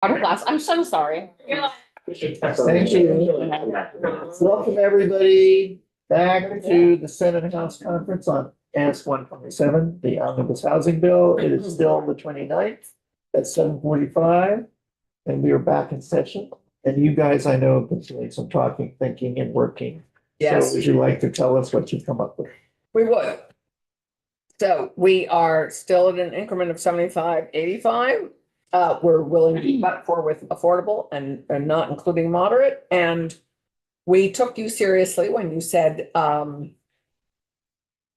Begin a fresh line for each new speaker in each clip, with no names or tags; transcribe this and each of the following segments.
Class. I'm so sorry.
Thank you. Welcome, everybody, back to the Senate House Conference on S.127, the Omnibus Housing Bill. It is still the 29th at 7:45, and we are back in session. And you guys, I know, have been doing some talking, thinking, and working.
Yes.
So would you like to tell us what you've come up with?
We would. So we are still at an increment of 75.85. We're willing to be but for with affordable and not including moderate. And we took you seriously when you said,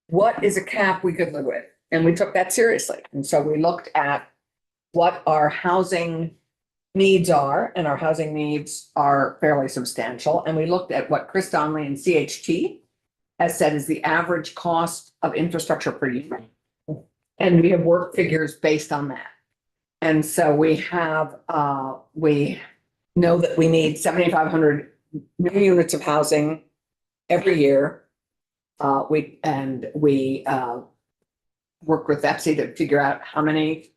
what is a cap we could live with? And we took that seriously. And so we looked at what our housing needs are, and our housing needs are fairly substantial. And we looked at what Chris Donnelly and CHT has said is the average cost of infrastructure per unit. And we have work figures based on that. And so we have, we know that we need 7,500 new units of housing every year. We work with EPSI to figure out how many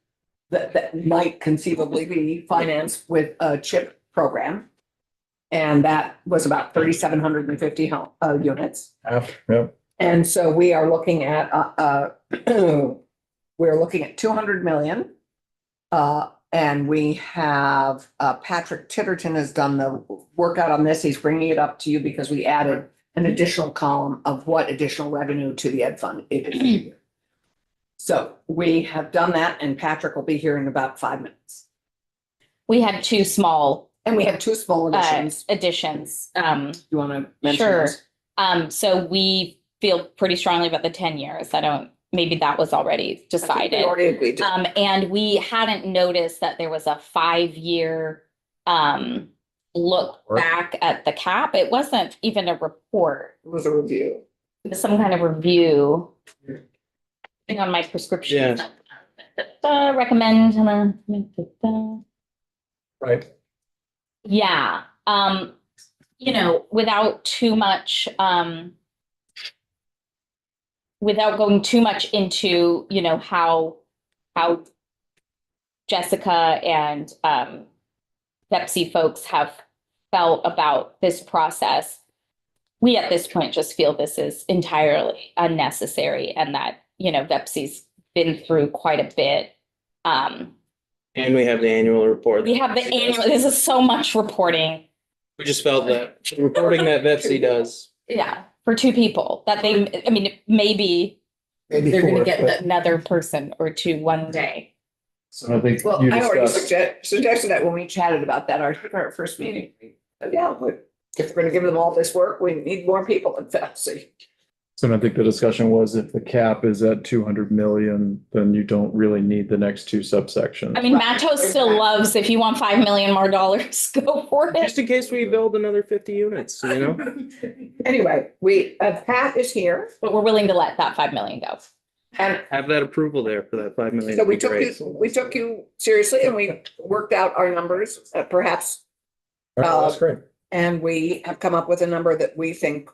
that might conceivably be financed with a CHIP program. And that was about 3,750 units.
Yep.
And so we are looking at, we're looking at 200 million. And we have, Patrick Titterton has done the workout on this. He's bringing it up to you because we added an additional column of what additional revenue to the ed fund it is. So we have done that, and Patrick will be here in about 5 minutes.
We had two small
And we have two small additions.
additions.
You want to mention
Sure.
those?
So we feel pretty strongly about the 10 years. Maybe that was already
I think
decided.
we already agreed to.
And we hadn't noticed that there was a 5-year look back at the cap. It wasn't even a report.
It was a review.
It was some kind of review. Hang on my prescription.
Yes.
Recommend.
Right.
Yeah. Without too much, without going too much into, how Jessica and Pepsi folks have felt about this process, we at this point just feel this is entirely unnecessary, and that, Pepsi's been through quite a bit.
And we have the annual report.
We have the annual, this is so much reporting.
We just felt that the reporting that Betsy does.
Yeah, for two people that maybe
Maybe
they're gonna
four,
get
but-
another person or two one day.
So I think
Well,
you
I already
discussed.
suggested that when we chatted about that, our first meeting. Yeah, but if we're gonna give them all this work, we need more people in Pepsi.
So I think the discussion was if the cap is at 200 million, then you don't really need the next two subsections.
Matos still loves, if you want $5 million more, go for it.
Just in case we build another 50 units,
Anyway, Pat is here,
But we're willing to let that 5 million go.
and
have that approval there for that 5 million.
so
would be great.
we took you seriously, and we worked out our numbers, perhaps,
All right, that's great.
and we have come up with a number that we think,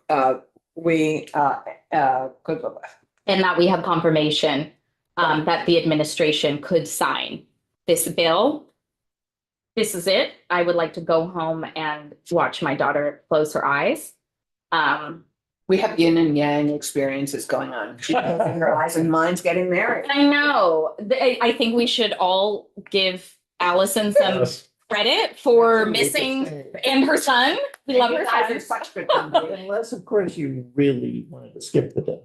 we could live with.
And that we have confirmation that the administration could sign this bill. This is it. I would like to go home and watch my daughter close her eyes.
We have yin and yang experiences going on. Her eyes and minds getting there.
I know. I think we should all give Allison some
Yes.
credit for missing, and her son. We love her
You guys are
son.
such good company.
Unless, of course, you really wanted to skip the day.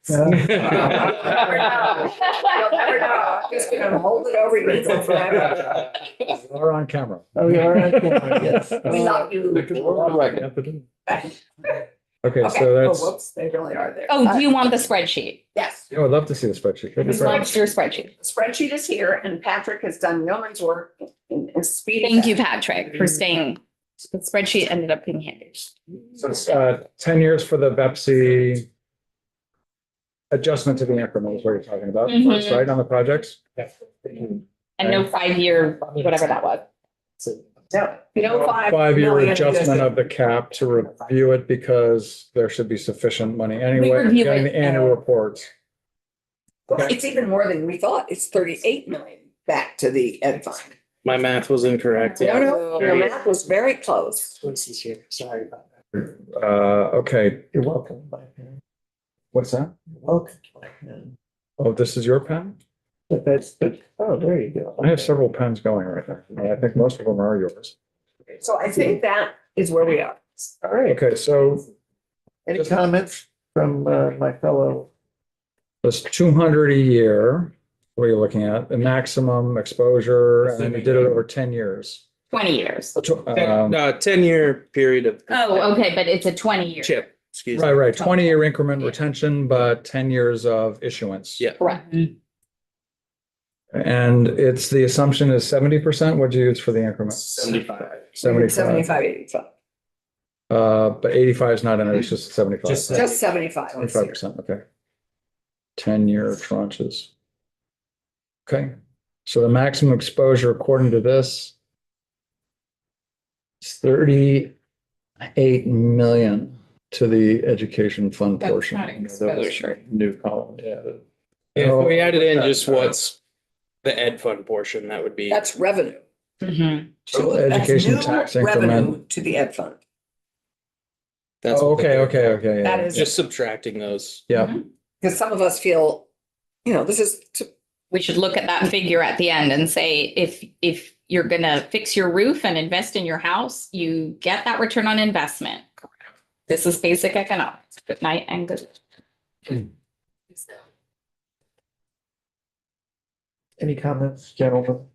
You'll never know. You'll never know. I'm just gonna hold it over you for forever.
We're on camera.
Oh, you are on camera, yes.
We love you.
Okay,
Okay.
so
Oh,
that's,
whoops, they really are there.
Oh, do you want the spreadsheet?
Yes,
yeah, I'd love to see the spreadsheet. That'd be
This
great.
one's your spreadsheet.
the spreadsheet is here, and Patrick has done yeoman's work in speeding.
Thank you,
that.
Patrick, for staying. The spreadsheet ended up being handy.
So it's 10 years for the Bepsi adjustment to the increment is what you're talking about
Mhm.
first, right, on the projects?
And no 5-year, whatever that was.
No, you know,
5-year
million
adjustment
just-
of the cap to review it because there should be sufficient money anyway,
review
getting
it,
the annual reports.
It's even more than we thought. It's 38 million back to the ed fund.
My math was incorrect.
No,
Yeah.
no, your math was very close.
Quincy's here. Sorry about that.
Okay,
You're welcome, my pen.
what's that?
You're welcome, my pen.
Oh, this is your pen?
But oh, there you go.
I have several pens going right now. I think most of them are yours.
So I think that is where we are.
All right.
Okay, so
Any comments from my fellow?
it's 200 a year. What are you looking at? The maximum exposure, and then you did it over 10 years.
20 years.
10-year period of.
Oh, okay, but it's a 20-year.
Chip, excuse
Right,
me.
right. 20-year increment
Yeah.
retention, but 10 years of issuance.
Yeah.
Correct.
And it's, the assumption is 70%. What'd you use for the increment?
75.
75.
75, 85.
But 85 is not in it, it's just 75.
Just
Just 75.
75%, okay. 10-year tranches. Okay, so the maximum exposure according to this is 38 million to the education fund
That's
portion.
not exposure.
New column, yeah.
Yeah, if we added in just what's the ed fund portion, that would be.
That's revenue.
Mhm.
So
That's
education
new
tax
revenue
increment.
to the ed fund.
That's
Oh,
what the
okay,
third-
okay.
That
Yeah.
is-
Just subtracting those.
Yeah,
Because some of us feel, this is,
We should look at that figure at the end and say, if you're gonna fix your roof and invest in your house, you get that return on investment. This is basic economics. Good night and good.
Any comments, gentlemen?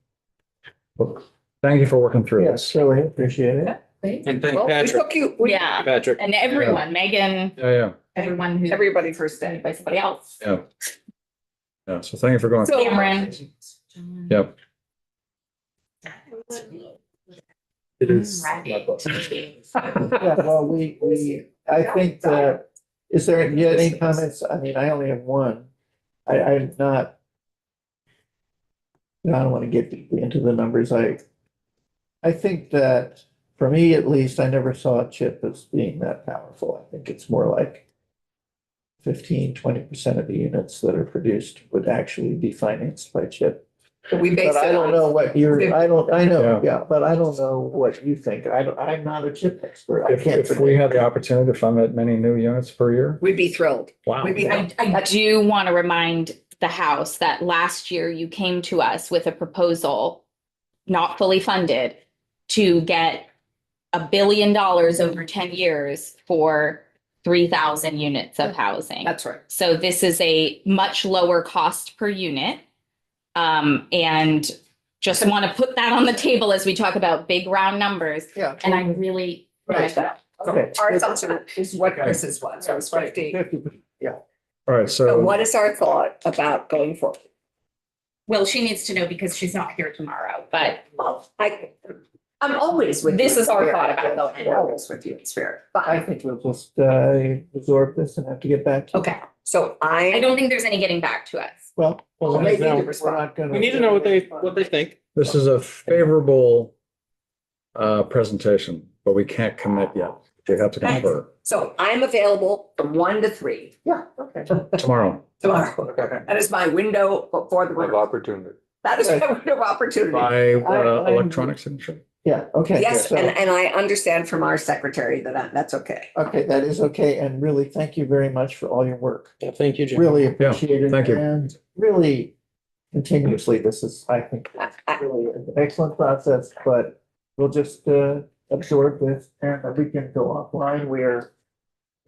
thank you for working through
Yes,
this.
really appreciate it.
And thank
well, we
Patrick.
took you,
Yeah,
Patrick.
and everyone, Megan,
Yeah,
everyone who,
everybody for staying.
by somebody else.
yeah. Yeah, so thank you for going.
So-
Cameron.
Yep.
It is.
Yeah, well, I think that, is there any comments? I mean, I only have one. I'm not. I don't want to get deeply into the numbers. I think that, for me at least, I never saw a chip as being that powerful. I think it's more like 15-20% of the units that are produced would actually be financed by chip.
We base
But I
it
don't know
on,
what I know,
Yeah.
yeah, but I don't know what you think. I'm not a chip expert. I
If
can't.
we had the opportunity to fund that many new units per year,
we'd be thrilled.
wow.
We'd be,
I do want to remind the House that last year you came to us with a proposal, not fully funded, to get $1 billion over 10 years for 3,000 units of housing.
that's right.
So this is a much lower cost per unit. And just want to put that on the table as we talk about big round numbers.
Yeah.
And I really.
Right. Okay.
Our assumption is what Chris's was, so it's 50.
50, yeah.
All right,
So
so
what is our thought about going forward?
Well, she needs to know because she's not here tomorrow, but
Well, I'm always with you.
This
in
is our
spirit.
thought about going
I'm always with you in spirit.
I
But,
think we'll just absorb this and have to get back to.
okay, so
I don't think there's any getting back to us.
Well,
Well, they need to
we're
respond.
not gonna.
We need to know what they think.
this is a favorable presentation, but we can't commit yet. We have to confer
So I'm available from 1 to 3
Yeah, okay.
tomorrow.
tomorrow. That is my window for the.
opportunity.
That is my window of opportunity.
By
I'm-
electronic signature.
Yeah, okay.
Yes,
so-
and I understand from our secretary that that's okay.
Okay, that is okay. And really, thank you very much for all your work.
Yeah, thank you, Jim.
Really appreciate it.
thank you.
And really continuously, this is, I think, really an excellent process, but we'll just absorb this and we can go offline. We're